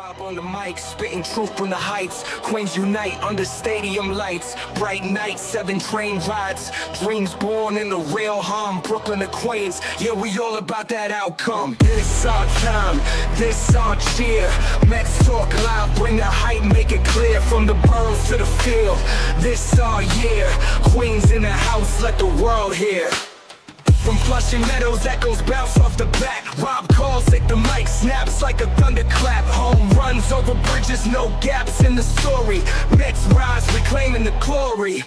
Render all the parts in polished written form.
Rob on the mic, spitting truth from the heights. Queens unite under stadium lights. Bright nights, 7 train rides. Dreams born in the real hum. Brooklyn to Queens, yeah, we all about that outcome. This our time, this our cheer. Mets talk loud, bring the hype, make it clear. From the boroughs to the field, this our year. Queens in the house, let the world hear. From Flushing Meadows, echoes bounce off the bat. Rob calls, take the mic, snaps like a thunderclap. Home runs over bridges, no gaps in the story. Mets rise, reclaiming the glory.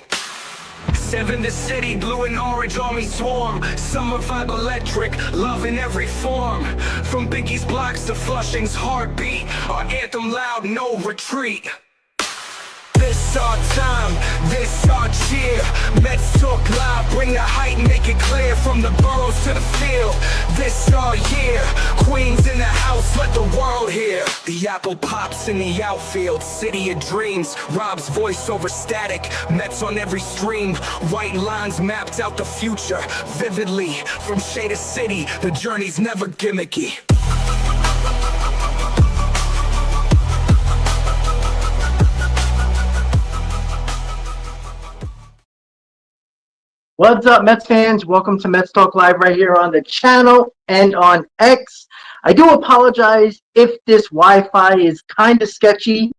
7 the city, blue and orange army swarm. Summer vibe electric, love in every form. From Biggie's blocks to Flushing's heartbeat. Our anthem loud, no retreat. This our time, this our cheer. Mets talk loud, bring the hype, make it clear. From the boroughs to the field, this our year. Queens in the house, let the world hear. The apple pops in the outfield, city of dreams. Rob's voice over static, Mets on every stream. White lines mapped out the future, vividly. From shade to city, the journey's never gimmicky. What's up, Mets fans? Welcome to Mets Talk Live right here on the channel and on X. I do apologize if this Wi-Fi is kind of sketchy,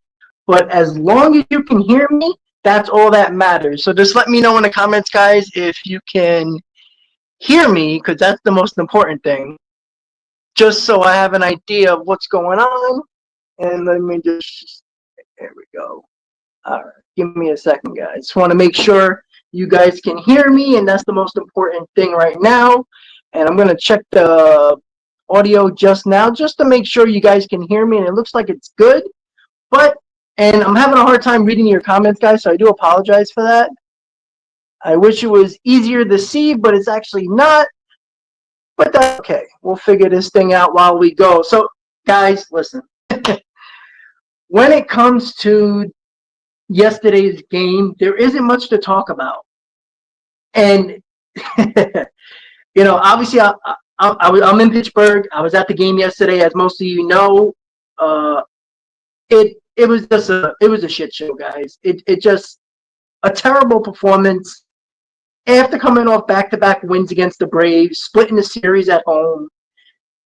but as long as you can hear me, that's all that matters. So just let me know in the comments, guys, if you can hear me, because that's the most important thing. Just so I have an idea of what's going on. And let me just, there we go. All right, give me a second, guys. Just want to make sure you guys can hear me, and that's the most important thing right now. And I'm going to check the audio just now just to make sure you guys can hear me, and it looks like it's good. And I'm having a hard time reading your comments, guys, so I do apologize for that. I wish it was easier to see, but it's actually not. But that's okay. We'll figure this thing out while we go. So, guys, listen. When it comes to yesterday's game, there isn't much to talk about. And, you know, obviously I'm in Pittsburgh. I was at the game yesterday, as most of you know. It was just a shit show, guys. It just a terrible performance. After coming off back-to-back wins against the Braves, splitting the series at home,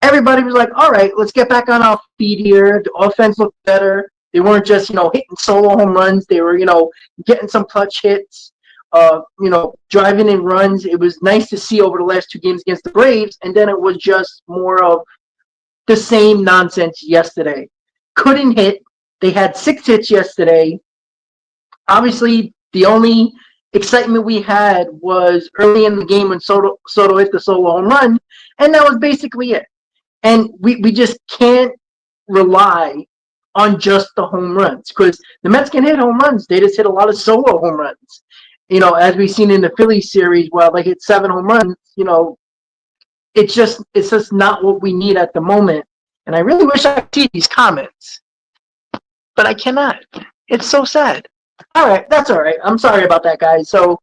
everybody was like, all right, let's get back on our feet here. The offense looked better. They weren't just, hitting solo home runs. They were, getting some clutch hits, driving in runs. It was nice to see over the last 2 games against the Braves, and then it was just more of the same nonsense yesterday. Couldn't hit. They had 6 hits yesterday. Obviously, the only excitement we had was early in the game when Soto hit the solo home run, and that was basically it. And we just can't rely on just the home runs, because the Mets can hit home runs. They just hit a lot of solo home runs. As we've seen in the Phillies series, where they hit 7 home runs, it's just not what we need at the moment. And I really wish I could see these comments, but I cannot. It's so sad. All right, that's all right. I'm sorry about that, guys. So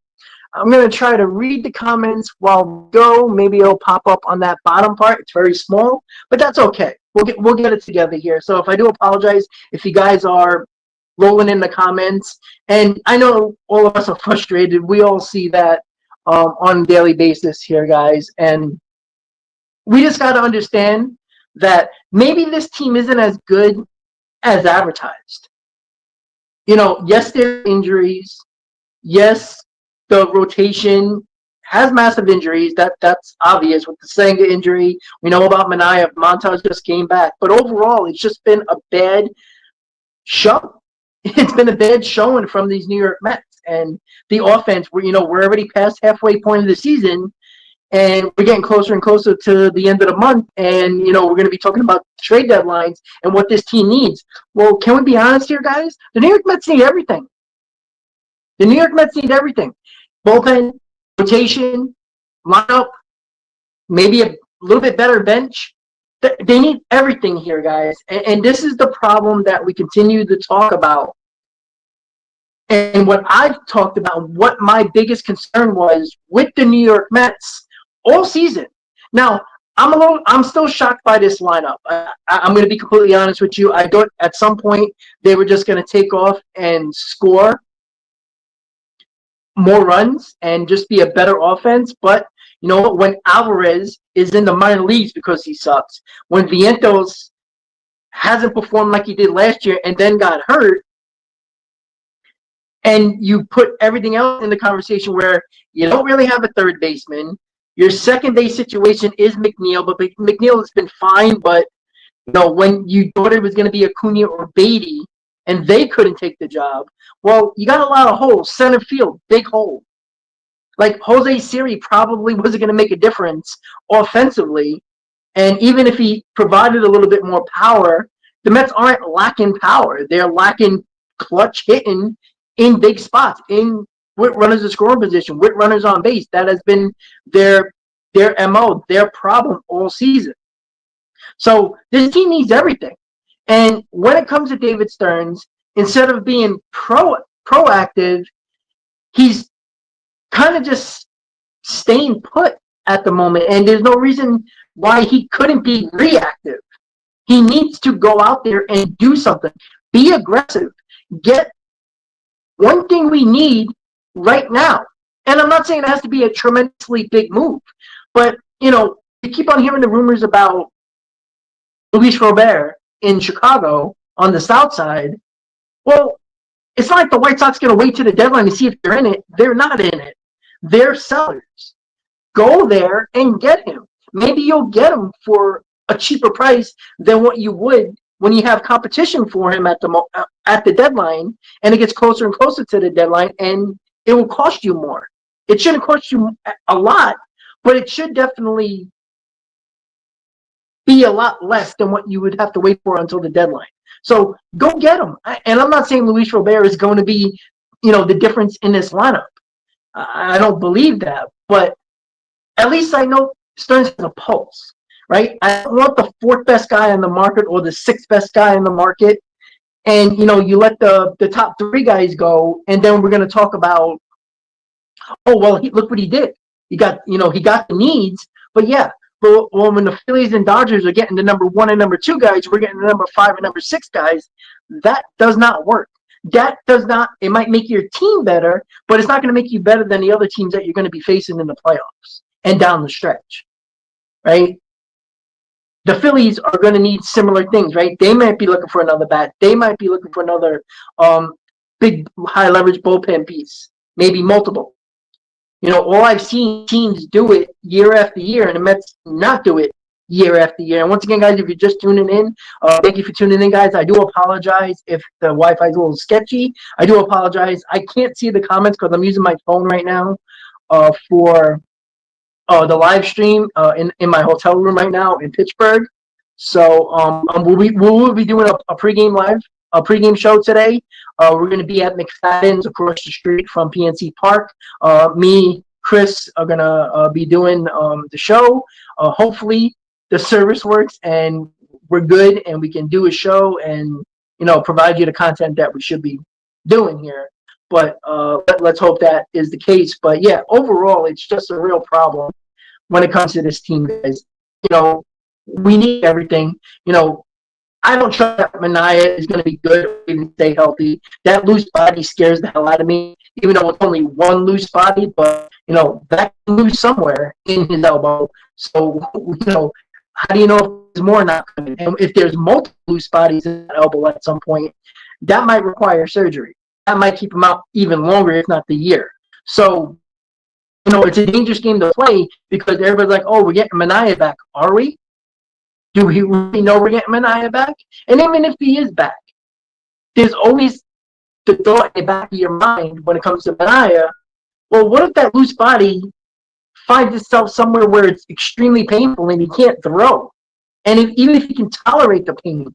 I'm going to try to read the comments while we go. Maybe it'll pop up on that bottom part. It's very small, but that's okay. We'll get it together here. So if I do apologize, if you guys are rolling in the comments, and I know all of us are frustrated. We all see that on a daily basis here, guys. And we just got to understand that maybe this team isn't as good as advertised. Yes, there are injuries. Yes, the rotation has massive injuries. That's obvious with the Senga injury. We know about Manaea. Montas just came back. But overall, it's just been a bad show. It's been a bad showing from these New York Mets. And the offense, we're already past halfway point of the season, and we're getting closer and closer to the end of the month. And, we're going to be talking about trade deadlines and what this team needs. Well, can we be honest here, guys? The New York Mets need everything. The New York Mets need everything. Bullpen, rotation, lineup, maybe a little bit better bench. They need everything here, guys. And this is the problem that we continue to talk about. And what I've talked about, what my biggest concern was with the New York Mets all season. Now, I'm still shocked by this lineup. I'm going to be completely honest with you. I thought at some point they were just going to take off and score more runs and just be a better offense. But you know, when Alvarez is in the minor leagues because he sucks, when Vientos hasn't performed like he did last year and then got hurt, and you put everything else in the conversation where you don't really have a third baseman. Your second base situation is McNeil, but McNeil has been fine. But you know, when you thought it was going to be Acuna or Beatty, and they couldn't take the job, well, you got a lot of holes. Center field, big hole. Like Jose Siri probably wasn't going to make a difference offensively, and even if he provided a little bit more power, the Mets aren't lacking power. They're lacking clutch hitting in big spots, in with runners in scoring position, with runners on base. That has been their MO, their problem all season. So this team needs everything. And when it comes to David Stearns, instead of being proactive, he's kind of just staying put at the moment. And there's no reason why he couldn't be reactive. He needs to go out there and do something. Be aggressive. Get one thing we need right now. And I'm not saying it has to be a tremendously big move, but you know, you keep on hearing the rumors about Luis Robert in Chicago on the South Side. Well, it's not like the White Sox going to wait to the deadline to see if they're in it. They're not in it. They're sellers. Go there and get him. Maybe you'll get him for a cheaper price than what you would when you have competition for him at the deadline, and it gets closer and closer to the deadline, and it will cost you more. It shouldn't cost you a lot, but it should definitely be a lot less than what you would have to wait for until the deadline. So go get him. And I'm not saying Luis Robert is going to be, you know, the difference in this lineup. I don't believe that, but at least I know Stearns has a pulse, right? I don't want the fourth best guy on the market or the sixth best guy in the market. And, you know, you let the top three guys go, and then we're going to talk about, oh, well, look what he did. He got the needs, but yeah. But when the Phillies and Dodgers are getting the number 1 and number 2 guys, we're getting the number 5 and number 6 guys. That does not work. That does not. It might make your team better, but it's not going to make you better than the other teams that you're going to be facing in the playoffs and down the stretch, right? The Phillies are going to need similar things, right? They might be looking for another bat. They might be looking for another big high leverage bullpen piece, maybe multiple. You know, all I've seen teams do it year after year, and the Mets not do it year after year. And once again, guys, if you're just tuning in, thank you for tuning in, guys. I do apologize if the Wi-Fi is a little sketchy. I do apologize. I can't see the comments because I'm using my phone right now for the live stream in my hotel room right now in Pittsburgh. So we'll be doing a pregame show today. We're going to be at McFadden's across the street from PNC Park. Me, Chris are going to be doing the show. Hopefully the service works and we're good and we can do a show and, you know, provide you the content that we should be doing here. But let's hope that is the case. But yeah, overall, it's just a real problem when it comes to this team, guys. You know, we need everything. You know, I don't trust that Manaea is going to be good or even stay healthy. That loose body scares the hell out of me, even though it's only one loose body, but, you know, that can lose somewhere in his elbow. So, you know, how do you know if there's more not coming? And if there's multiple loose bodies in that elbow at some point, that might require surgery. That might keep him out even longer, if not the year. So, you know, it's a dangerous game to play because everybody's like, oh, we're getting Manaea back. Are we? Do we really know we're getting Manaea back? And even if he is back, there's always the thought in the back of your mind when it comes to Manaea, well, what if that loose body finds itself somewhere where it's extremely painful and he can't throw? And even if he can tolerate the pain,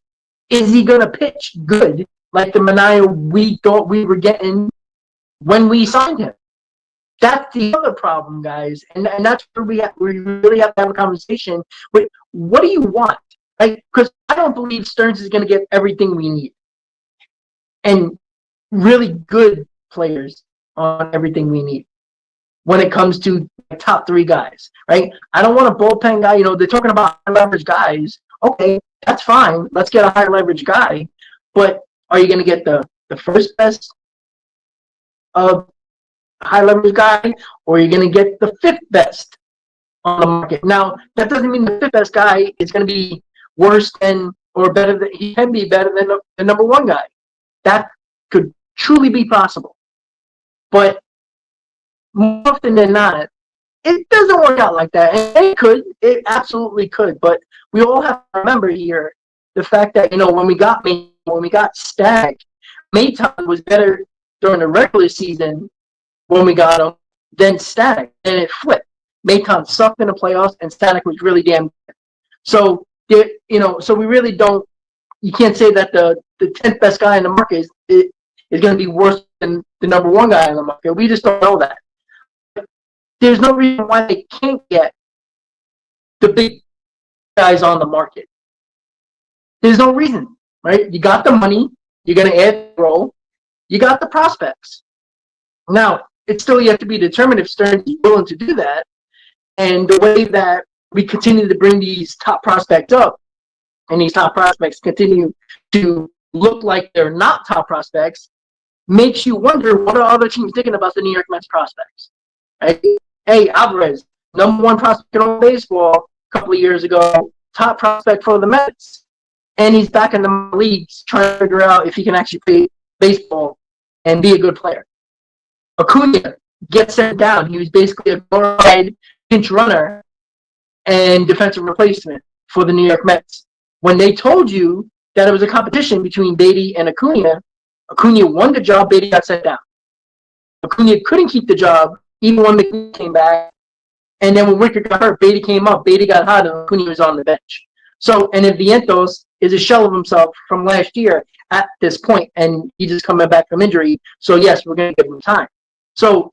is he going to pitch good like the Manaea we thought we were getting when we signed him? That's the other problem, guys, and that's where we really have to have a conversation with what do you want, right? Because I don't believe Stearns is going to get everything we need and really good players on everything we need. when it comes to top 3 guys, right? I don't want a bullpen guy. They're talking about high leverage guys. Okay, that's fine. Let's get a high leverage guy. But are you going to get the first best high leverage guy, or are you going to get the 5th best on the market? Now, that doesn't mean the 5th best guy is going to be worse than or better than he can be better than the number 1 guy. That could truly be possible. But more often than not, it doesn't work out like that. And it absolutely could. But we all have to remember here the fact that, when we got Stag, Mayton was better during the regular season when we got him than Static, and it flipped. Mayton sucked in the playoffs, and Static was really damn good. So, so we really don't. You can't say that the 10th best guy in the market is going to be worse than the number 1 guy in the market. We just don't know that. There's no reason why they can't get the big guys on the market. There's no reason, right? You got the money. You're going to add the role. You got the prospects. Now, it's still yet to be determined if Stearns is willing to do that. And the way that we continue to bring these top prospects up, and these top prospects continue to look like they're not top prospects, makes you wonder, what are other teams thinking about the New York Mets prospects? Right? Hey, Alvarez, number 1 prospect in baseball a couple of years ago, top prospect for the Mets, and he's back in the leagues trying to figure out if he can actually play baseball and be a good player. Acuna gets sent down. He was basically a glorified pinch runner and defensive replacement for the New York Mets. When they told you that it was a competition between Beatty and Acuna won the job, Beatty got sent down. Acuna couldn't keep the job even when McNeil came back. And then when Wicker got hurt, Beatty came up. Beatty got hot, and Acuna was on the bench. So, and then Vientos is a shell of himself from last year at this point, and he's just coming back from injury. So, yes, we're going to give him time. So,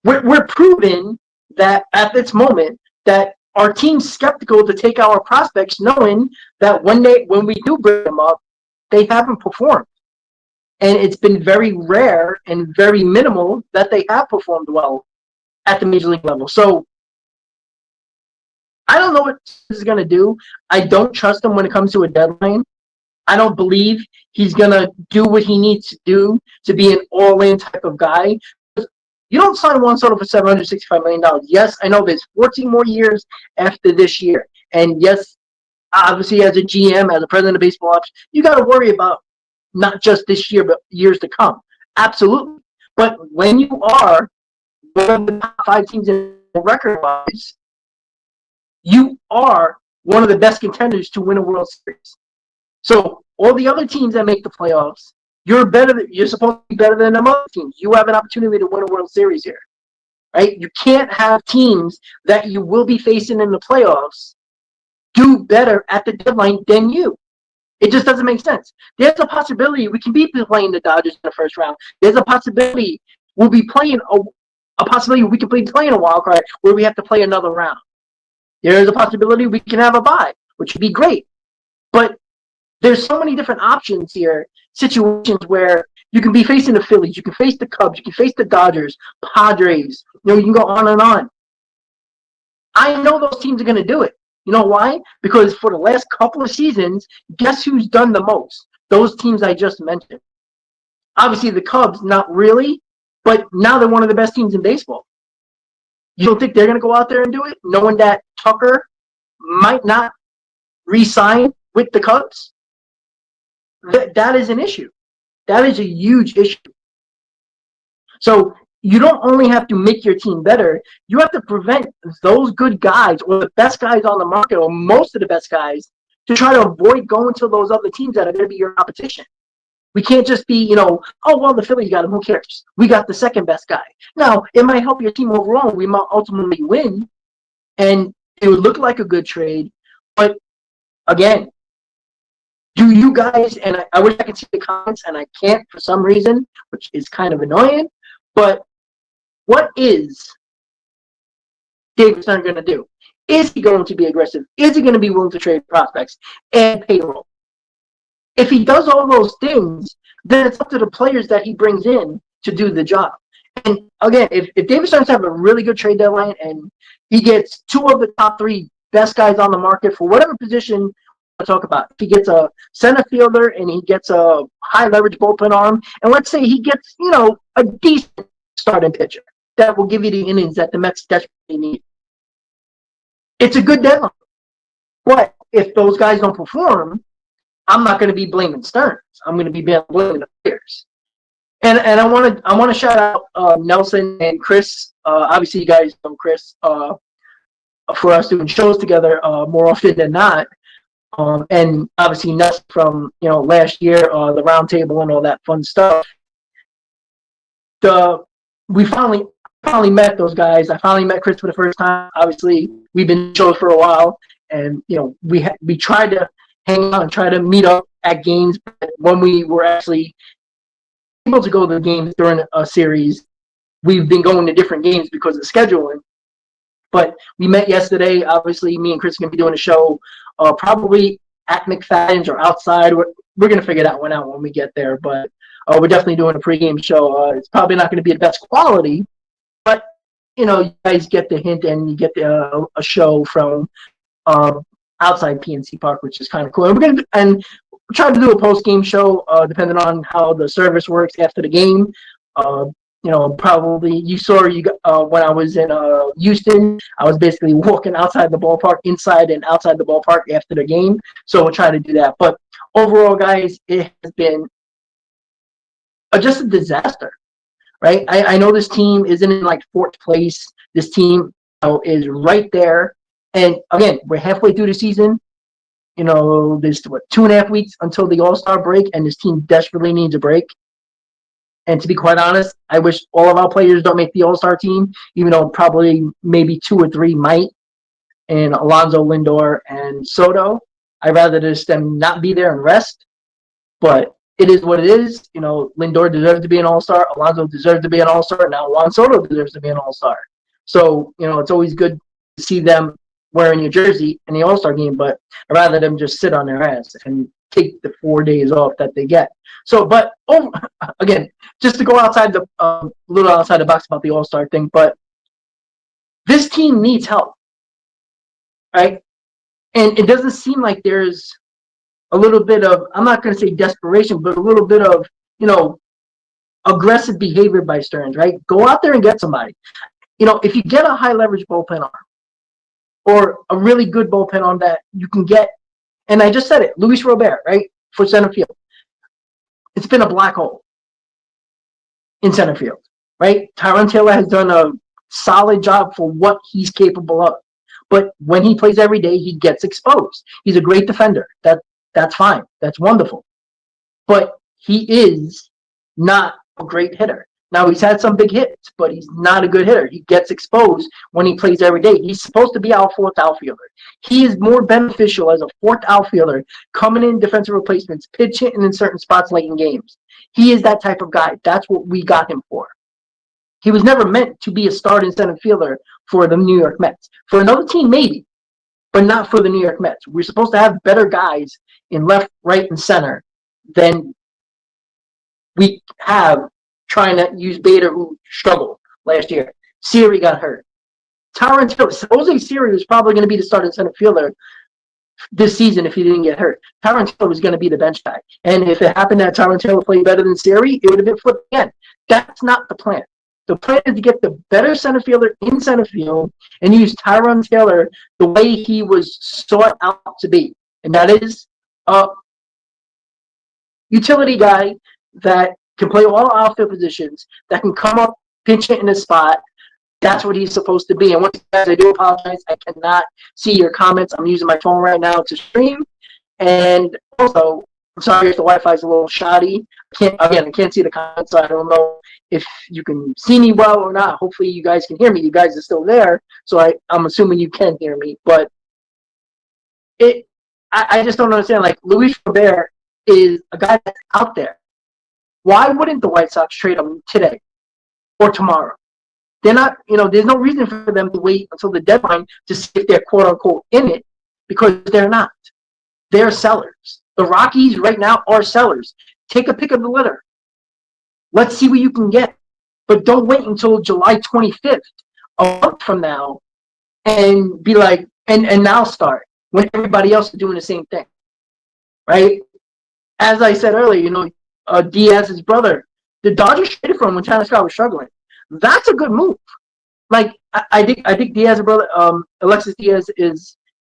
we're proving that at this moment that our team's skeptical to take our prospects, knowing that when we do bring them up, they haven't performed. And it's been very rare and very minimal that they have performed well at the major league level. So I don't know what this is going to do. I don't trust him when it comes to a deadline. I don't believe he's going to do what he needs to do to be an all-in type of guy. You don't sign Juan Soto for $765 million. Yes, I know there's 14 more years after this year. And yes, obviously as a GM, as a president of baseball ops, you got to worry about not just this year, but years to come. Absolutely. But when you are one of the top 5 teams in record-wise, you are one of the best contenders to win a World Series. So all the other teams that make the playoffs, you're supposed to be better than them other teams. You have an opportunity to win a World Series here, right? You can't have teams that you will be facing in the playoffs do better at the deadline than you. It just doesn't make sense. There's a possibility we can be playing the Dodgers in the first round. There's a possibility we'll be playing a possibility we can be playing a wild card where we have to play another round. There is a possibility we can have a bye, which would be great. But there's so many different options here, situations where you can be facing the Phillies, you can face the Cubs, you can face the Dodgers, Padres, you can go on and on. I know those teams are going to do it. You know why? Because for the last couple of seasons, guess who's done the most? Those teams I just mentioned. Obviously, the Cubs, not really, but now they're one of the best teams in baseball. You don't think they're going to go out there and do it, knowing that Tucker might not re-sign with the Cubs? That is an issue. That is a huge issue. So you don't only have to make your team better, you have to prevent those good guys or the best guys on the market or most of the best guys to try to avoid going to those other teams that are going to be your competition. We can't just be, oh, well, the Phillies got him. Who cares? We got the second best guy. Now, it might help your team overall. We might ultimately win, and it would look like a good trade. But, again, do you guys, and I wish I could see the comments, and I can't for some reason, which is kind of annoying, but what is David Stern going to do? Is he going to be aggressive? Is he going to be willing to trade prospects and payroll? If he does all those things, then it's up to the players that he brings in to do the job. And again, if David Stearns have a really good trade deadline and he gets two of the top three best guys on the market for whatever position I talk about, if he gets a center fielder and he gets a high leverage bullpen arm, and let's say he gets, a decent starting pitcher that will give you the innings that the Mets desperately need. It's a good deadline. But if those guys don't perform, I'm not going to be blaming Stearns. I'm going to be blaming the players. And I want to shout out Nelson and Chris. Obviously, you guys know Chris for us doing shows together more often than not. And obviously Nelson from last year, the round table and all that fun stuff. We finally met those guys. I finally met Chris for the first time. Obviously, we've been shows for a while, and we tried to hang out and try to meet up at games. But when we were actually able to go to the games during a series, we've been going to different games because of scheduling. But we met yesterday. Obviously, me and Chris are going to be doing a show probably at McFadden's or outside. We're going to figure that one out when we get there. But we're definitely doing a pregame show. It's probably not going to be the best quality, but, you guys get the hint and you get a show from outside PNC Park, which is kind of cool. And we're trying to do a post-game show depending on how the service works after the game. Probably you saw when I was in Houston, I was basically walking outside the ballpark, inside and outside the ballpark after the game. So we'll try to do that. But overall, guys, it has been just a disaster, right? I know this team isn't in like fourth place. This team is right there. And again, we're halfway through the season. There's 2.5 weeks until the All-Star break, and this team desperately needs a break. And to be quite honest, I wish all of our players don't make the All-Star team, even though probably maybe 2 or 3 might, and Alonso, Lindor, and Soto. I'd rather just them not be there and rest. But it is what it is. Lindor deserves to be an All-Star. Alonso deserves to be an All-Star. Now Juan Soto deserves to be an All-Star. So, it's always good to see them wearing your jersey in the All-Star game, but I'd rather them just sit on their ass and take the 4 days off that they get. So, but again, just to go outside little outside the box about the All-Star thing, but this team needs help, right? And it doesn't seem like there's a little bit of, I'm not going to say desperation, but a little bit of, aggressive behavior by Stearns, right? Go out there and get somebody. If you get a high leverage bullpen arm or a really good bullpen arm that you can get, and I just said it, Luis Robert, right, for center field. It's been a black hole in center field, right? Tyron Taylor has done a solid job for what he's capable of. But when he plays every day, he gets exposed. He's a great defender. That's fine. That's wonderful. But he is not a great hitter. Now, he's had some big hits, but he's not a good hitter. He gets exposed when he plays every day. He's supposed to be our fourth outfielder. He is more beneficial as a fourth outfielder, coming in defensive replacements, pitch hitting in certain spots late in games. He is that type of guy. That's what we got him for. He was never meant to be a starting center fielder for the New York Mets. For another team, maybe, but not for the New York Mets. We're supposed to have better guys in left, right, and center than we have trying to use Bader, who struggled last year. Siri got hurt. Tyron Taylor, Jose Siri was probably going to be the starting center fielder this season if he didn't get hurt. Tyron Taylor was going to be the bench guy. And if it happened that Tyron Taylor played better than Siri, it would have been flipped again. That's not the plan. The plan is to get the better center fielder in center field and use Tyron Taylor the way he was sought out to be. And that is a utility guy that can play all outfield positions, that can come up, pinch hit in a spot. That's what he's supposed to be. And once again, I do apologize. I cannot see your comments. I'm using my phone right now to stream. And also, I'm sorry if the Wi-Fi is a little shoddy. I can't see the comments, so I don't know if you can see me well or not. Hopefully you guys can hear me. You guys are still there, so I'm assuming you can hear me. But I just don't understand. Like, Luis Robert is a guy that's out there. Why wouldn't the White Sox trade him today or tomorrow? They're not, there's no reason for them to wait until the deadline to see if they're quote unquote in it, because they're not. They're sellers. The Rockies right now are sellers. Take a pick of the litter. Let's see what you can get. but don't wait until July 25th, a month from now, and be like, and now start when everybody else is doing the same thing, right? As I said earlier, Diaz's brother, the Dodgers traded for him when Tanner Scott was struggling. That's a good move. Like I think Diaz's brother, Alexis Diaz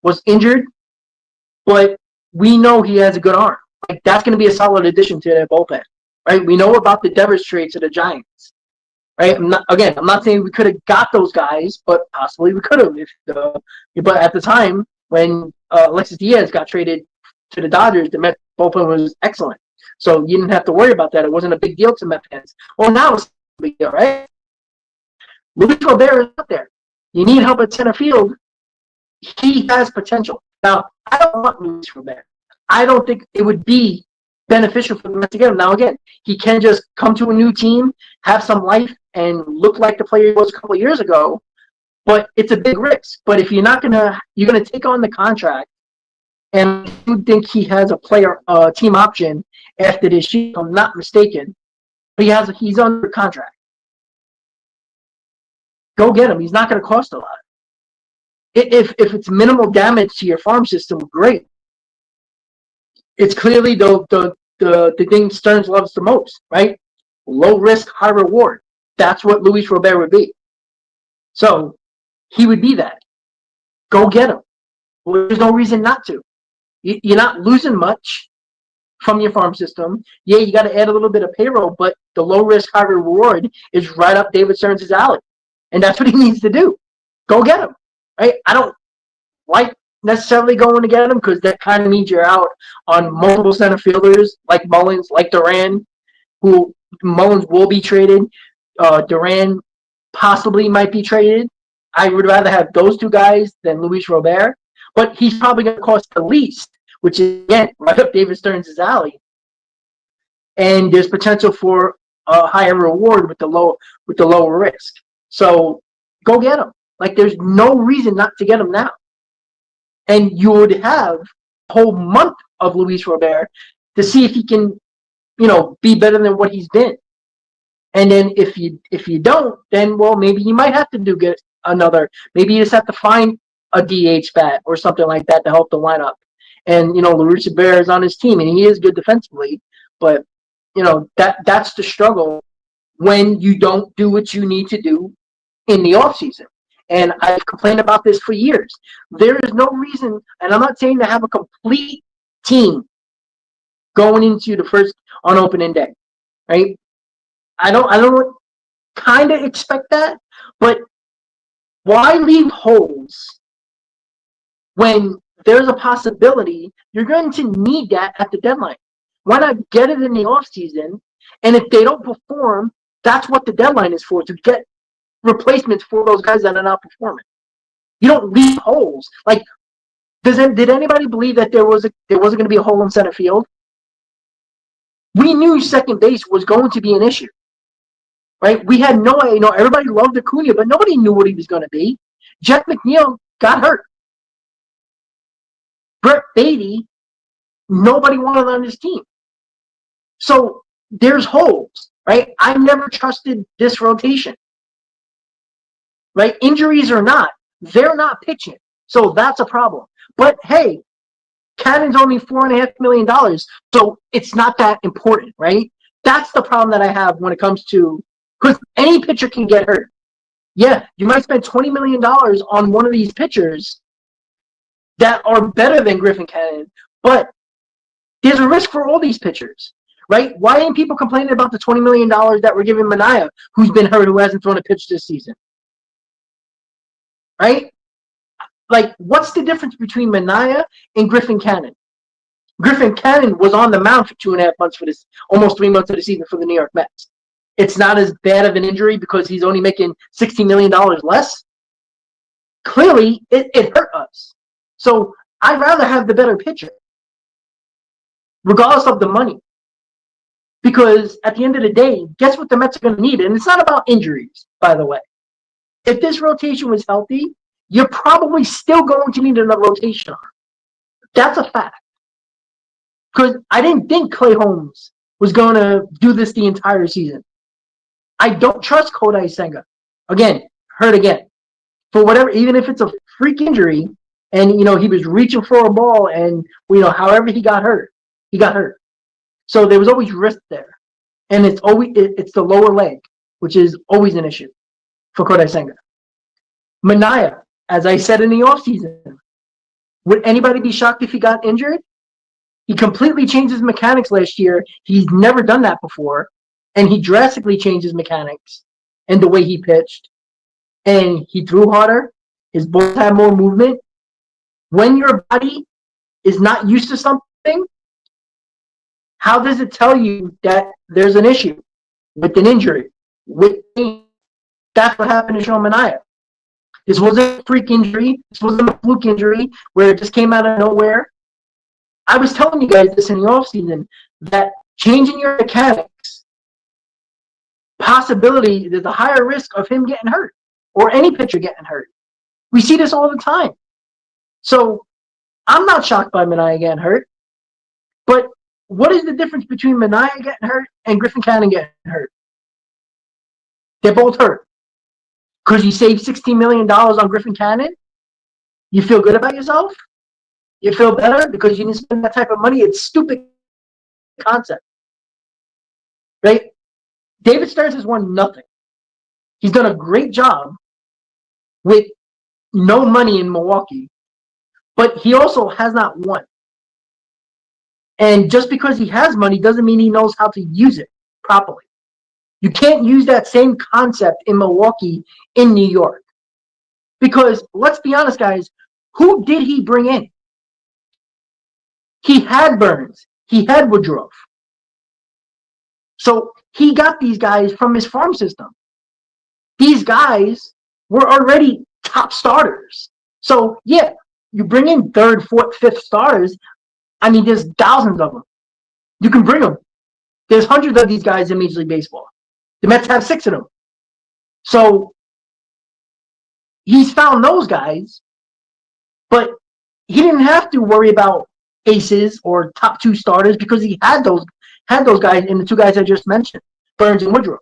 was injured, but we know he has a good arm. Like that's going to be a solid addition to their bullpen, right? We know about the Devers trade to the Giants, right? I'm not saying we could have got those guys, but possibly we could have. But at the time when Alexis Diaz got traded to the Dodgers, the Mets bullpen was excellent, so you didn't have to worry about that. It wasn't a big deal to Mets fans. Well, now it's a big deal, right? Luis Robert is up there. You need help at center field. He has potential. Now, I don't want Luis Robert. I don't think it would be beneficial for the Mets to get him. Now, again, he can just come to a new team, have some life, and look like the player he was a couple of years ago. But it's a big risk. But if you're gonna take on the contract, and you think he has a team option after this year, if I'm not mistaken, he's under contract. Go get him. He's not going to cost a lot. If it's minimal damage to your farm system, great. It's clearly the thing Stearns loves the most, right? Low risk, high reward. That's what Luis Robert would be. So he would be that. Go get him. Well, there's no reason not to. You're not losing much from your farm system. Yeah, you got to add a little bit of payroll, but the low risk, high reward is right up David Stearns' alley. And that's what he needs to do. Go get him, right? I don't like necessarily going to get him because that kind of means you're out on multiple center fielders like Mullins, like Duran, who Mullins will be traded. Duran possibly might be traded. I would rather have those two guys than Luis Robert, but he's probably going to cost the least, which is, again, right up David Stearns' alley. And there's potential for a higher reward with the lower risk. So go get him. Like there's no reason not to get him now. And you would have a whole month of Luis Robert to see if he can, be better than what he's been. And then if you don't, then well maybe you might have to get another. Maybe you just have to find a DH bat or something like that to help the lineup. And Luis Robert is on his team and he is good defensively, but that's the struggle when you don't do what you need to do in the offseason. And I've complained about this for years. There is no reason, and I'm not saying to have a complete team going into the first on opening day, right? I don't kind of expect that, but why leave holes when there's a possibility you're going to need that at the deadline? Why not get it in the offseason? And if they don't perform, that's what the deadline is for, to get replacements for those guys that are not performing. You don't leave holes. Like, did anybody believe that there wasn't going to be a hole in center field? We knew second base was going to be an issue, right? We had no idea. Everybody loved Acuna, but nobody knew what he was going to be. Jeff McNeil got hurt. Brett Beatty, nobody wanted on his team. So there's holes, right? I've never trusted this rotation. Right? Injuries or not, they're not pitching. So that's a problem. But hey, Cannon's only $4.5 million, so it's not that important, right? That's the problem that I have when it comes to, because any pitcher can get hurt. Yeah, you might spend $20 million on one of these pitchers that are better than Griffin Cannon, but there's a risk for all these pitchers, right? Why ain't people complaining about the $20 million that we're giving Manaea, who's been hurt, who hasn't thrown a pitch this season? Right? Like, what's the difference between Manaea and Griffin Cannon? Griffin Cannon was on the mound for 2.5 months for this, almost 3 months of the season for the New York Mets. It's not as bad of an injury because he's only making $16 million less. Clearly, it hurt us. So I'd rather have the better pitcher, regardless of the money. Because at the end of the day, guess what the Mets are going to need? And it's not about injuries, by the way. If this rotation was healthy, you're probably still going to need another rotation arm. That's a fact. Because I didn't think Clay Holmes was going to do this the entire season. I don't trust Kodai Senga. Again, hurt again. For whatever, even if it's a freak injury, and he was reaching for a ball, and however he got hurt, he got hurt. So there was always risk there, and it's the lower leg, which is always an issue for Kodai Senga. Minaya, as I said in the offseason, would anybody be shocked if he got injured? He completely changed his mechanics last year. He's never done that before, and he drastically changed his mechanics and the way he pitched. And he threw harder. His balls had more movement. When your body is not used to something, how does it tell you that there's an issue with an injury? That's what happened to Sean Manaea. This wasn't a freak injury. This wasn't a fluke injury where it just came out of nowhere. I was telling you guys this in the offseason, that changing your mechanics, possibility, there's a higher risk of him getting hurt or any pitcher getting hurt. We see this all the time. So I'm not shocked by Manaea getting hurt. But what is the difference between Manaea getting hurt and Griffin Canning getting hurt? They're both hurt. Because you saved $16 million on Griffin Canning? You feel good about yourself? You feel better because you didn't spend that type of money? It's stupid concept. Right? David Stearns has won nothing. He's done a great job with no money in Milwaukee, but he also has not won. And just because he has money doesn't mean he knows how to use it properly. You can't use that same concept in Milwaukee in New York. Because let's be honest, guys, who did he bring in? He had Burns. He had Woodruff. So he got these guys from his farm system. These guys were already top starters. So, yeah, you bring in third, fourth, fifth starters. I mean, there's thousands of them. You can bring them. There's hundreds of these guys in Major League Baseball. The Mets have 6 of them. So he's found those guys, but he didn't have to worry about aces or top 2 starters because he had those guys in the 2 guys I just mentioned, Burns and Woodruff.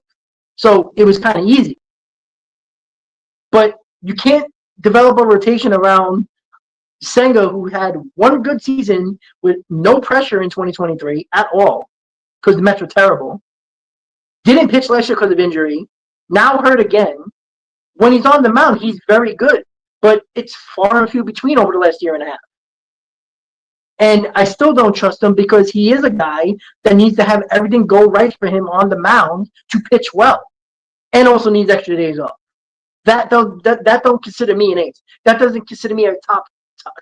So it was kind of easy. But you can't develop a rotation around Senga, who had one good season with no pressure in 2023 at all because the Mets were terrible. Didn't pitch last year because of injury. Now hurt again. When he's on the mound, he's very good. But it's far and few between over the last year and a half. And I still don't trust him because he is a guy that needs to have everything go right for him on the mound to pitch well. And also needs extra days off. That don't consider me an ace. That doesn't consider me a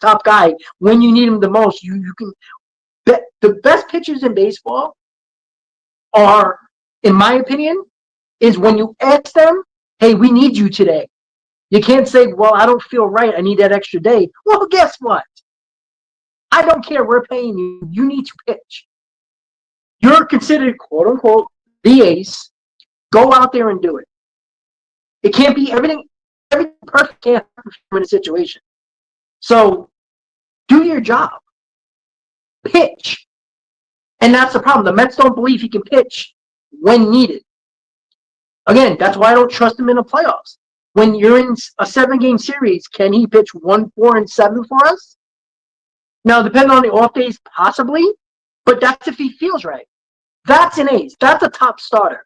top guy. When you need him the most, you can bet the best pitchers in baseball are, in my opinion, is when you ask them, hey, we need you today. You can't say, well, I don't feel right. I need that extra day. Well, guess what? I don't care. We're paying you. You need to pitch. You're considered, quote unquote, the ace. Go out there and do it. It can't be everything perfect can't happen in a situation. So do your job. Pitch. And that's the problem. The Mets don't believe he can pitch when needed. Again, that's why I don't trust him in the playoffs. When you're in a 7-game series, can he pitch 1, 4, and 7 for us? Now, depending on the off days, possibly, but that's if he feels right. That's an ace. That's a top starter.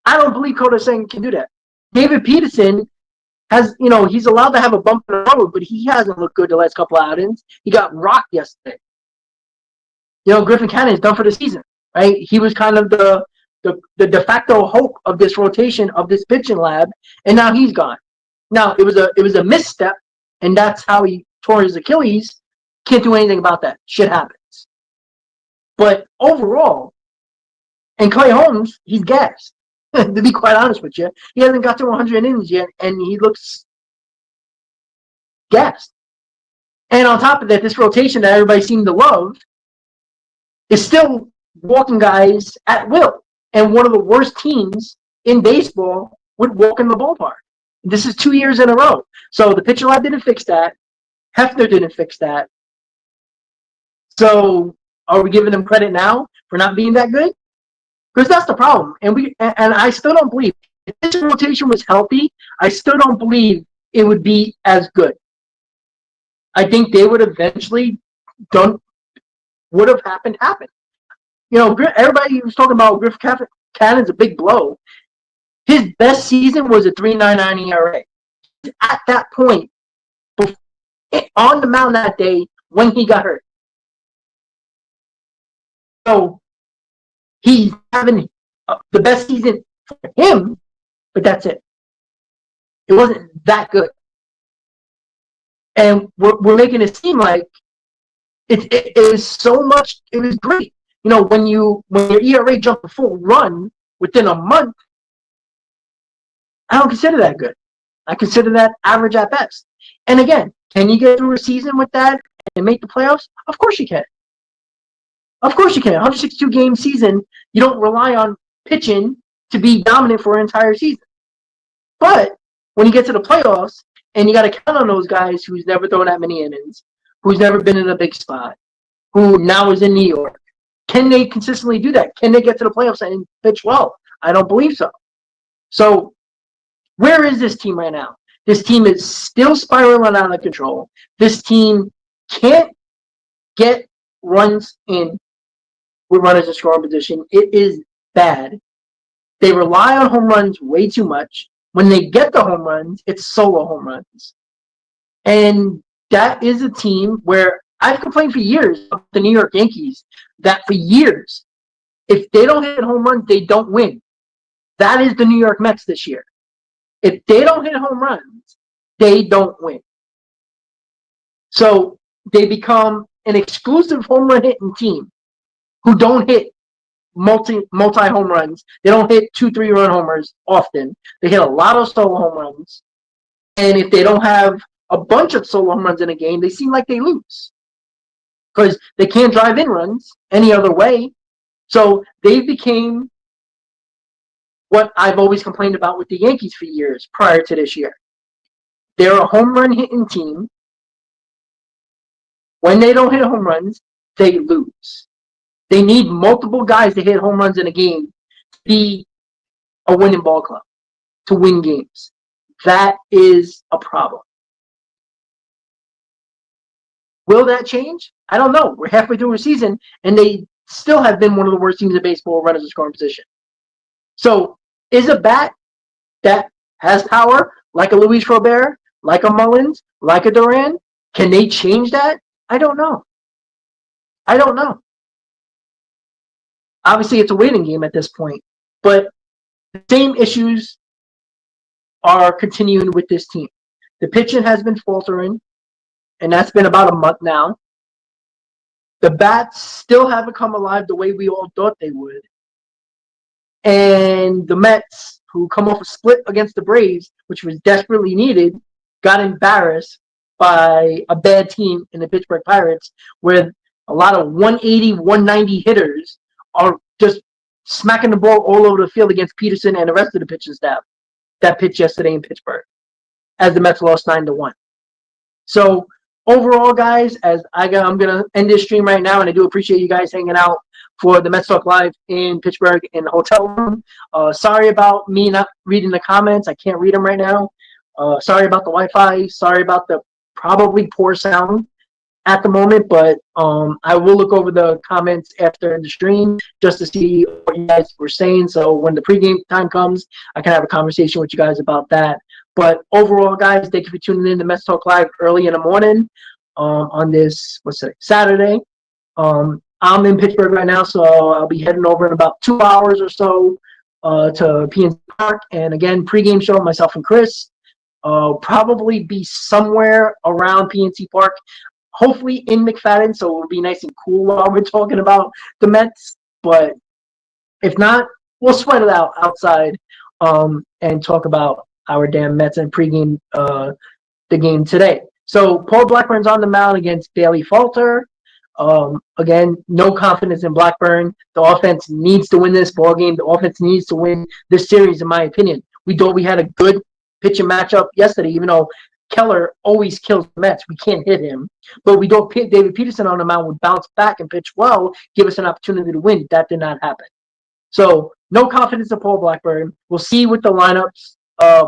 I don't believe Kodai Senga can do that. David Peterson has, he's allowed to have a bump in the road, but he hasn't looked good the last couple of outings. He got rocked yesterday. Griffin Canning is done for the season, right? He was kind of the de facto hope of this rotation, of this pitching lab, and now he's gone. Now, it was a misstep, and that's how he tore his Achilles. Can't do anything about that. Shit happens. But overall, and Clay Holmes, he's gassed. To be quite honest with you, he hasn't got to 100 innings yet, and he looks gassed. And on top of that, this rotation that everybody seemed to love is still walking guys at will. And one of the worst teams in baseball would walk in the ballpark. This is 2 years in a row. So the pitcher lab didn't fix that. Hefner didn't fix that. So are we giving them credit now for not being that good? Because that's the problem. And I still don't believe if this rotation was healthy, I still don't believe it would be as good. I think they would eventually done would have happened. Everybody was talking about Griff Cannon's a big blow. His best season was a 3.99 ERA. At that point, on the mound that day when he got hurt. So he's having the best season for him, but that's it. It wasn't that good. And we're making it seem like it is so much. It was great. When your ERA jumped a full run within a month, I don't consider that good. I consider that average at best. And again, can you get through a season with that and make the playoffs? Of course you can. Of course you can. 162 game season, you don't rely on pitching to be dominant for an entire season. But when you get to the playoffs and you got to count on those guys who's never thrown that many innings, who's never been in a big spot, who now is in New York, can they consistently do that? Can they get to the playoffs and pitch well? I don't believe so. So where is this team right now? This team is still spiraling out of control. This team can't get runs in with runners in scoring position. It is bad. They rely on home runs way too much. When they get the home runs, it's solo home runs. And that is a team where I've complained for years about the New York Yankees that for years, if they don't hit home runs, they don't win. That is the New York Mets this year. If they don't hit home runs, they don't win. So they become an exclusive home run hitting team who don't hit multi home runs. They don't hit 2-3 run homers often. They hit a lot of solo home runs. And if they don't have a bunch of solo home runs in a game, they seem like they lose because they can't drive in runs any other way. So they became what I've always complained about with the Yankees for years prior to this year. They're a home run hitting team. When they don't hit home runs, they lose. They need multiple guys to hit home runs in a game to be a winning ball club, to win games. That is a problem. Will that change? I don't know. We're halfway through a season, and they still have been one of the worst teams in baseball runners in scoring position. So is a bat that has power, like a Luis Robert, like a Mullins, like a Duran, can they change that? I don't know. Obviously, it's a waiting game at this point, but the same issues are continuing with this team. The pitching has been faltering, and that's been about a month now. The bats still haven't come alive the way we all thought they would. And the Mets, who come off a split against the Braves, which was desperately needed, got embarrassed by a bad team in the Pittsburgh Pirates, where a lot of 180, 190 hitters are just smacking the ball all over the field against Peterson and the rest of the pitching staff that pitched yesterday in Pittsburgh, as the Mets lost 9-1. So overall, guys, as I'm gonna end this stream right now, and I do appreciate you guys hanging out for the Mets Talk Live in Pittsburgh in the hotel room. Sorry about me not reading the comments. I can't read them right now. Sorry about the Wi-Fi. Sorry about the probably poor sound at the moment, but I will look over the comments after the stream just to see what you guys were saying. So when the pregame time comes, I can have a conversation with you guys about that. But overall, guys, thank you for tuning in to Mets Talk Live early in the morning on this, Saturday. I'm in Pittsburgh right now, so I'll be heading over in about 2 hours or so to PNC Park. And again, pregame show, myself and Chris. Probably be somewhere around PNC Park, hopefully in McFadden, so it'll be nice and cool while we're talking about the Mets. But if not, we'll sweat it out outside and talk about our damn Mets and pregame the game today. So Paul Blackburn's on the mound against Bailey Falter. Again, no confidence in Blackburn. The offense needs to win this ball game. The offense needs to win this series, in my opinion. We thought we had a good pitching matchup yesterday, even though Keller always kills the Mets. We can't hit him. But we thought David Peterson on the mound would bounce back and pitch well, give us an opportunity to win. That did not happen. So no confidence in Paul Blackburn. We'll see with the lineups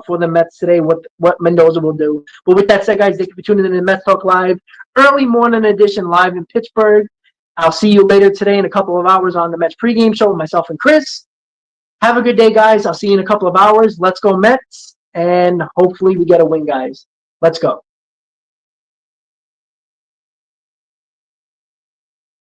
for the Mets today, what Mendoza will do. But with that said, guys, thank you for tuning in to Mets Talk Live. Early morning edition live in Pittsburgh. I'll see you later today in a couple of hours on the Mets pregame show with myself and Chris. Have a good day, guys. I'll see you in a couple of hours. Let's go Mets. And hopefully we get a win, guys. Let's go.